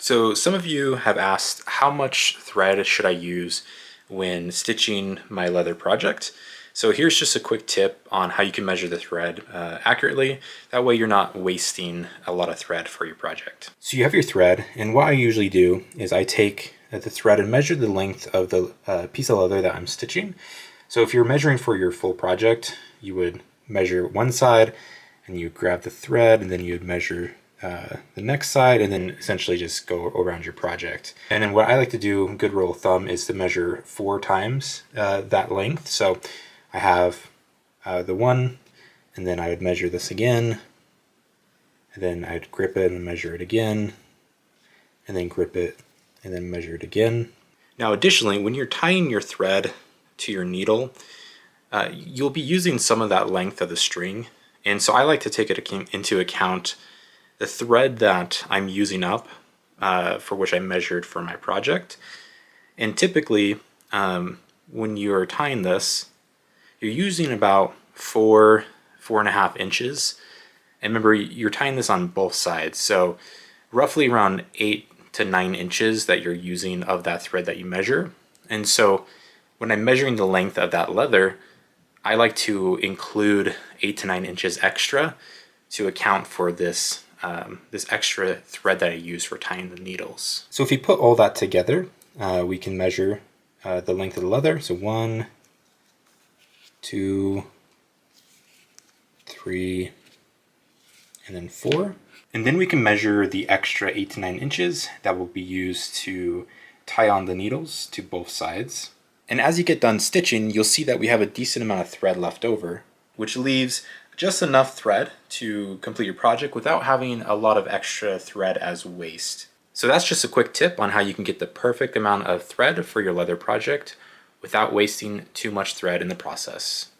So some of you have asked, how much thread should I use when stitching my leather project? So here's just a quick tip on how you can measure the thread accurately. That way you're not wasting a lot of thread for your project. So you have your thread, and what I usually do is I take the thread and measure the length of the piece of leather that I'm stitching. So if you're measuring for your full project, you would measure one side and you grab the thread, and then you would measure the next side, and then essentially just go around your project. And then what I like to do, good rule of thumb, is to measure 4 times that length. So I have the one, and then I would measure this again, and then I'd grip it and measure it again, and then grip it and then measure it again. Now additionally, when you're tying your thread to your needle, you'll be using some of that length of the string, and so I like to take it into account the thread that I'm using up, for which I measured for my project. And typically, when you're tying this, you're using about 4.5 inches. And remember, you're tying this on both sides, so roughly around 8 to 9 inches that you're using of that thread that you measure. And so when I'm measuring the length of that leather, I like to include 8 to 9 inches extra to account for this this extra thread that I use for tying the needles. So if you put all that together, we can measure the length of the leather. So 1, 2, 3, and then 4. And then we can measure the extra 8 to 9 inches that will be used to tie on the needles to both sides. And as you get done stitching, you'll see that we have a decent amount of thread left over, which leaves just enough thread to complete your project without having a lot of extra thread as waste. So that's just a quick tip on how you can get the perfect amount of thread for your leather project without wasting too much thread in the process.